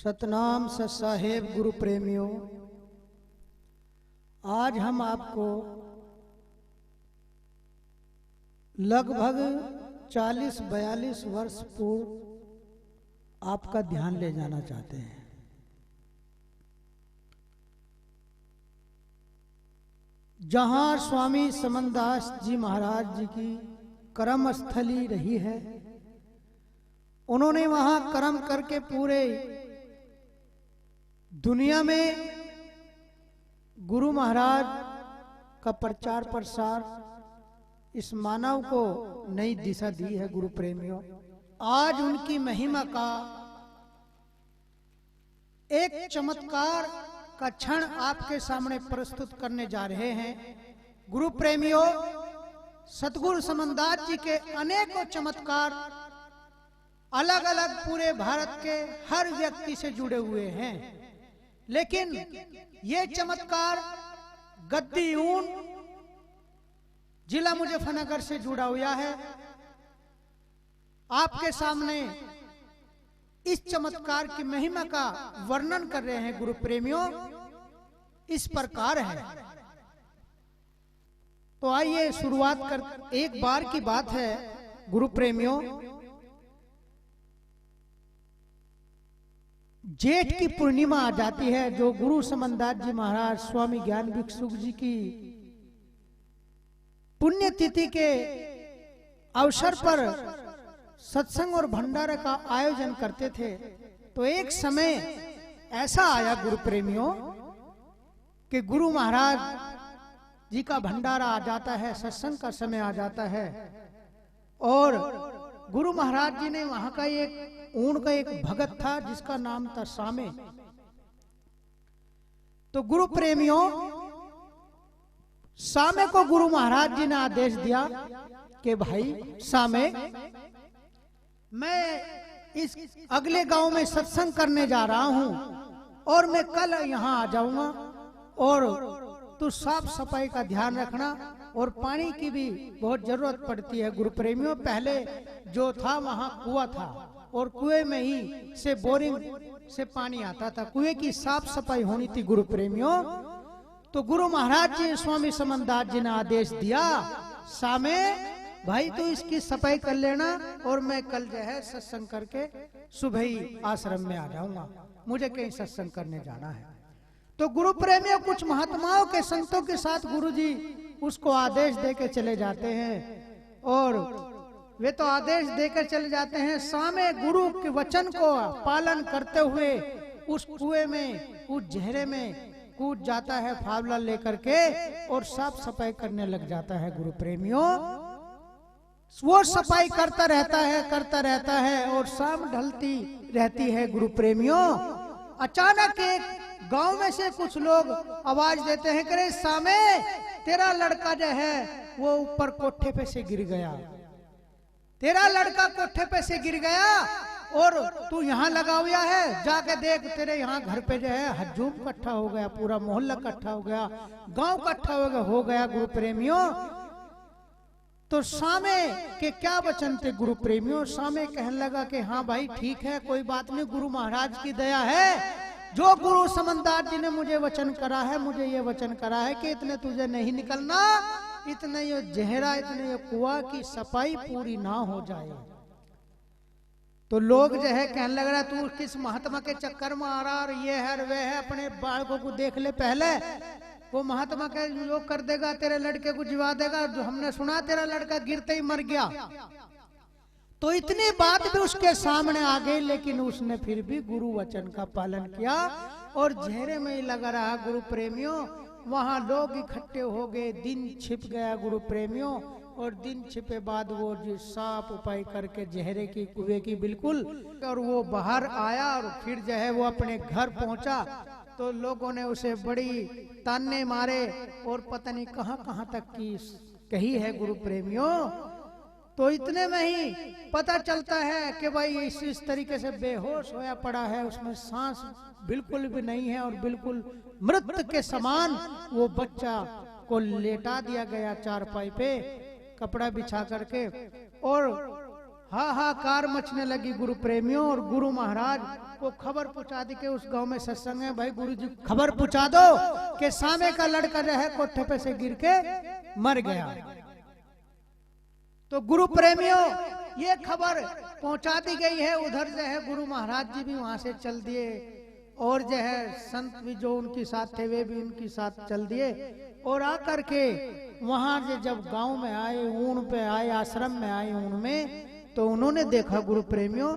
सतनाम सत साहेब गुरु प्रेमियों, आज हम आपको लगभग 40-42 वर्ष पूर्व आपका ध्यान ले जाना चाहते हैं। जहां स्वामी समनदास जी महाराज जी की कर्म स्थली रही है, उन्होंने वहां कर्म करके पूरे दुनिया में गुरु महाराज का प्रचार प्रसार इस मानव को नई दिशा दी है। गुरु प्रेमियों, आज उनकी महिमा का एक चमत्कार का क्षण आपके सामने प्रस्तुत करने जा रहे हैं। गुरु प्रेमियों, सतगुरु समनदास जी के अनेकों चमत्कार अलग अलग पूरे भारत के हर व्यक्ति से जुड़े हुए हैं, लेकिन ये चमत्कार गद्दीऊन जिला मुजफ्फरनगर से जुड़ा हुआ है। आपके सामने इस चमत्कार की महिमा का वर्णन कर रहे हैं। गुरु प्रेमियों, इस प्रकार है। तो आइए शुरुआत कर। एक बार की बात है गुरु प्रेमियों, जेठ की पूर्णिमा आ जाती है, जो गुरु समनदास जी महाराज स्वामी ज्ञान भिक्षुक जी की पुण्यतिथि के अवसर पर सत्संग और भंडारा का आयोजन करते थे। तो एक समय ऐसा आया गुरु प्रेमियों कि गुरु महाराज जी का भंडारा आ जाता है, सत्संग का समय आ जाता है, और गुरु महाराज जी ने वहां का एक ऊन का एक भगत था जिसका नाम था सामे। तो गुरु प्रेमियों, सामे को गुरु महाराज जी ने आदेश दिया कि भाई सामे, मैं इस अगले गांव में सत्संग करने जा रहा हूं और मैं कल यहां आ जाऊंगा, और तू साफ सफाई का ध्यान रखना, और पानी की भी बहुत जरूरत पड़ती है। गुरु प्रेमियों, पहले जो था वहां कुआं था और कुएं में ही से बोरिंग से पानी आता था। कुएं की साफ सफाई होनी थी। गुरु प्रेमियों, तो गुरु महाराज जी स्वामी समनदास जी ने आदेश दिया, सामे भाई तू इसकी सफाई कर लेना, और मैं कल जो है सत्संग करके सुबह ही आश्रम में आ जाऊंगा, मुझे कहीं सत्संग करने जाना है। तो गुरु प्रेमियों, कुछ महात्माओं के संतों के साथ गुरु जी उसको आदेश देके चले जाते हैं, और वे तो आदेश देकर चले जाते हैं। सामे गुरु के वचन को पालन करते हुए उस कुएं में, उस जहरे में कूद जाता है फावला लेकर के, और साफ सफाई करने लग जाता है। गुरु प्रेमियों, वो सफाई करता रहता है और शाम ढलती रहती है। गुरु प्रेमियों, अचानक एक गांव में से कुछ लोग आवाज देते हैं, करे सामे, तेरा लड़का जो है वो ऊपर कोठे पे से गिर गया, तेरा लड़का कोठे पे से गिर गया, और तू यहाँ लगा हुआ है, जाके देख, तेरे यहाँ घर पे जो है हजूम इकट्ठा हो गया, पूरा मोहल्ला इकट्ठा हो गया, गांव इकट्ठा हो गया। गुरु प्रेमियों, तो सामे के क्या वचन थे गुरु प्रेमियों? सामे कहने लगा कि हाँ भाई ठीक है, कोई बात नहीं, गुरु महाराज की दया है, जो गुरु समनदास जी ने मुझे वचन करा है, मुझे ये वचन करा है कि इतने तुझे नहीं निकलना, इतने ये जहरा, इतने ये कुआं की सफाई पूरी ना हो जाए। तो लोग जो है कहने लग रहा, तू किस महात्मा के चक्कर में आ रहा, और ये है और वे है, अपने बालकों को देख ले पहले, वो महात्मा के जो कर देगा, तेरे लड़के को जिवा देगा। जो हमने सुना तेरा लड़का गिरते ही मर गया। तो इतनी बात भी उसके सामने आ गई, लेकिन उसने फिर भी गुरु वचन का पालन किया और जहरे में ही लगा रहा। गुरु प्रेमियों, वहां लोग इकट्ठे हो गए, दिन छिप गया गुरु प्रेमियों, और दिन छिपे बाद वो जो साफ उपाय करके जहरे की कुएं की बिल्कुल, और वो बाहर आया, और फिर जो है वो अपने घर पहुंचा। तो लोगों ने उसे बड़ी ताने मारे और पता नहीं कहां कहां तक की कही है। गुरु प्रेमियों, तो इतने में ही पता चलता है कि भाई इस तरीके से बेहोश होया पड़ा है, उसमें सांस बिल्कुल भी नहीं है, और बिल्कुल मृत के समान वो बच्चा को लेटा दिया गया चारपाई पे, कपड़ा बिछा करके, और हाहाकार मचने लगी गुरु प्रेमियों। और गुरु महाराज को खबर पहुंचा दी कि उस गांव में सत्संग है, भाई गुरु जी खबर पहुंचा दो कि सामे का लड़का जो है कोठे पे से गिर के मर गया। तो गुरु प्रेमियों ये खबर पहुंचा दी गई है। उधर जो है गुरु महाराज जी भी वहां से चल दिए और जो है संत भी जो उनके साथ थे वे भी उनके साथ चल दिए। और आकर के वहां से जब गांव में आए, ऊन पे आए, आश्रम में आए ऊन में, तो उन्होंने देखा गुरु प्रेमियों,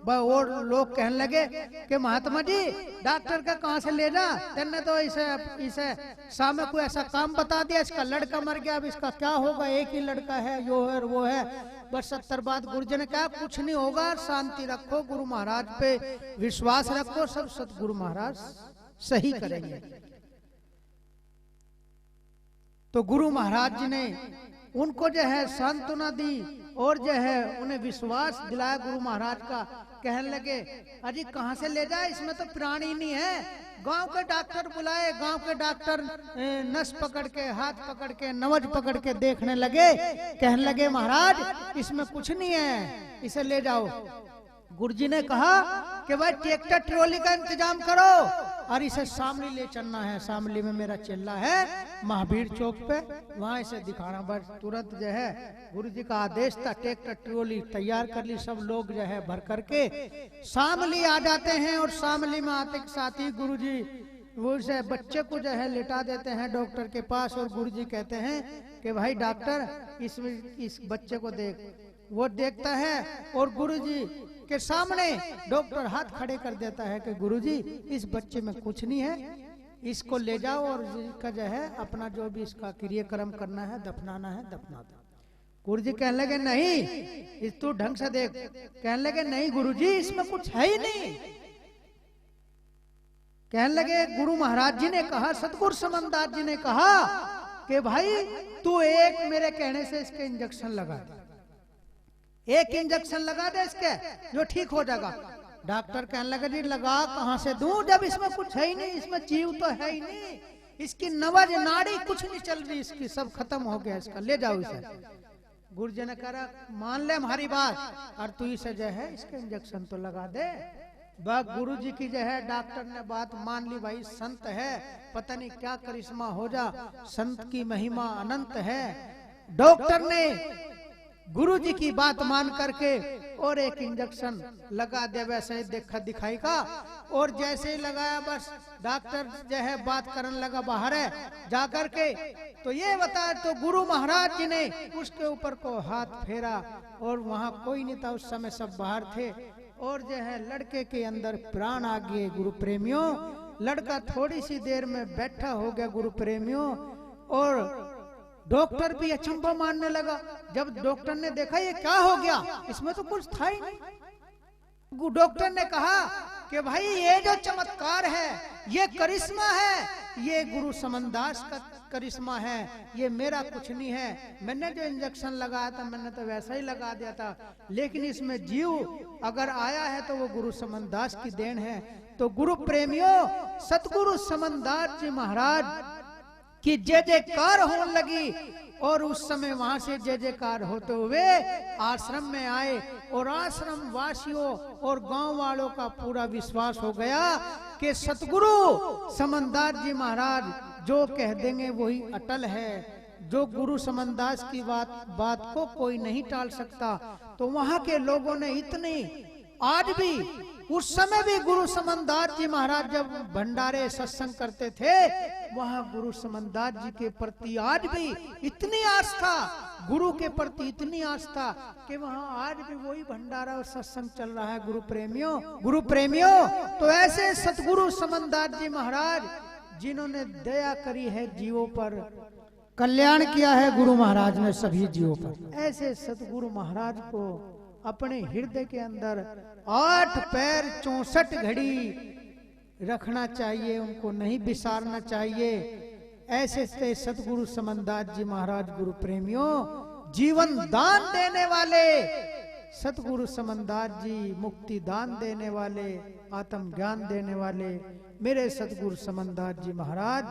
और लोग कहने लगे कि महात्मा जी डॉक्टर का कहाँ से ले जा, तेने तो इसे सामने कोई ऐसा काम बता दिया, इसका लड़का मर गया, अब इसका क्या होगा, एक ही लड़का है, यो है वो है। बस 70 बात गुरु जी ने कहा कुछ नहीं होगा, शांति रखो, गुरु महाराज पे विश्वास रखो, सब सतगुरु महाराज सही करेंगे। तो गुरु महाराज जी ने उनको जो है सांत्वना दी और जो है उन्हें विश्वास दिलाया गुरु महाराज का। कहने लगे अजी कहाँ से ले जाए, इसमें तो प्राण ही नहीं है। गांव के डॉक्टर बुलाए, गांव के डॉक्टर नस पकड़ के, हाथ पकड़ के, नवज पकड़ के देखने लगे। कहने लगे महाराज इसमें कुछ नहीं है, इसे ले जाओ। गुरुजी ने कहा कि भाई ट्रैक्टर ट्रॉली का इंतजाम करो और इसे शामली ले चलना है। शामली में मेरा चेला है महावीर चौक पे, वहां इसे दिखाना। बस तुरंत जो है गुरुजी का आदेश था, ट्रैक्टर ट्रॉली तैयार कर ली, सब लोग जो है भर करके शामली आ जाते हैं। और शामली में आते के साथ ही गुरुजी वो से बच्चे को जो है लेटा देते हैं डॉक्टर के पास। और गुरुजी कहते हैं कि भाई डॉक्टर इस बच्चे को देख। वो देखता है और गुरुजी के सामने डॉक्टर हाथ खड़े कर देता है कि गुरुजी इस बच्चे में कुछ नहीं है, इसको ले जाओ और इसका जो है अपना जो भी इसका क्रियाक्रम करना है, दफनाना है, दफना दो। गुरुजी कहने लगे नहीं, इस तू ढंग से देख। कहने लगे नहीं गुरुजी इसमें कुछ है ही नहीं। कहने लगे गुरु महाराज जी ने कहा, सतगुरु समनदास जी ने कहा कि भाई तू एक मेरे कहने से इसके इंजेक्शन लगा दे, एक इंजेक्शन लगा दे इसके, जो ठीक हो जाएगा। डॉक्टर कहने लगे जी लगा कहां से दूं, जब इसमें कुछ है ही नहीं, इसमें जीव तो है ही नहीं, इसकी नवज नाड़ी कुछ नहीं चल रही, इसकी सब खत्म हो गया, इसका ले जाओ इसे। गुरुजी ने कहा मान ले हमारी बात और तू इसे जो है इसके इंजेक्शन तो लगा दे। गुरुजी की जो है डॉक्टर ने बात मान ली। भाई संत है, पता नहीं क्या करिश्मा हो जा, संत की महिमा अनंत है। डॉक्टर ने गुरुजी की बात मान करके और एक इंजेक्शन लगा दे, वैसे देखा दिखाई का। और जैसे ही लगाया बस डॉक्टर जो है बात करने लगा बाहर है जाकर के। तो ये बताया तो गुरु महाराज जी ने उसके ऊपर को हाथ फेरा और वहां कोई नहीं था उस समय, सब बाहर थे। और जो है लड़के के अंदर प्राण आ गए गुरु प्रेमियों। लड़का थोड़ी सी देर में बैठा हो गया गुरु प्रेमियों। और डॉक्टर भी अचंभा मानने लगा। जब डॉक्टर ने देखा ये क्या हो गया, इसमें तो कुछ था ही नहीं। डॉक्टर ने कहा कि भाई ये जो चमत्कार है, ये करिश्मा है, ये गुरु समनदास का करिश्मा है, ये मेरा कुछ नहीं है। मैंने जो इंजेक्शन लगाया था मैंने तो वैसा ही लगा दिया था, लेकिन इसमें जीव अगर आया है तो वो गुरु समनदास की देन है। तो गुरु प्रेमियों, सतगुरु समनदास जी महाराज कि जय जयकार होने लगी। और उस समय वहां से जय जयकार होते हुए आश्रम में आए और आश्रम वासियों और गांव वालों का पूरा विश्वास हो गया कि सतगुरु समनदास जी महाराज जो कह देंगे वही अटल है। जो गुरु समनदास की बात को कोई नहीं टाल सकता। तो वहां के लोगों ने इतनी, आज भी उस समय भी गुरु समनदास जी महाराज जब भंडारे सत्संग करते थे, वहां गुरु समनदास जी के प्रति आज भी इतनी आस्था, गुरु के प्रति इतनी आस्था कि वहां आज भी वही भंडारा और सत्संग चल रहा है। गुरु प्रेमियों, तो ऐसे सतगुरु समनदास जी महाराज जिन्होंने दया करी है जीवों पर, कल्याण किया है गुरु महाराज ने सभी जीवों पर, ऐसे सतगुरु महाराज को अपने हृदय के अंदर 8 पैर 64 घड़ी रखना चाहिए, उनको नहीं बिसारना चाहिए। ऐसे से सतगुरु समनदास जी महाराज गुरु प्रेमियों जीवन दान देने वाले, सतगुरु समनदास जी मुक्ति दान देने वाले, आत्म ज्ञान देने वाले मेरे सतगुरु समनदास जी महाराज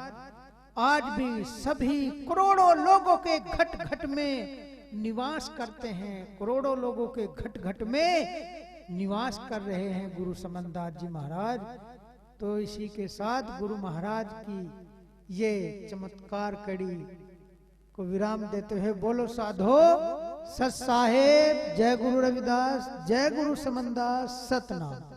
आज भी सभी करोड़ों लोगों के घट घट में निवास करते हैं, करोड़ों लोगों के घट घट में निवास कर रहे हैं गुरु समनदास जी महाराज। तो इसी के साथ गुरु महाराज की ये चमत्कार कड़ी को विराम देते हुए बोलो साधो सत साहेब, जय गुरु रविदास, जय गुरु समनदास, सतनाम।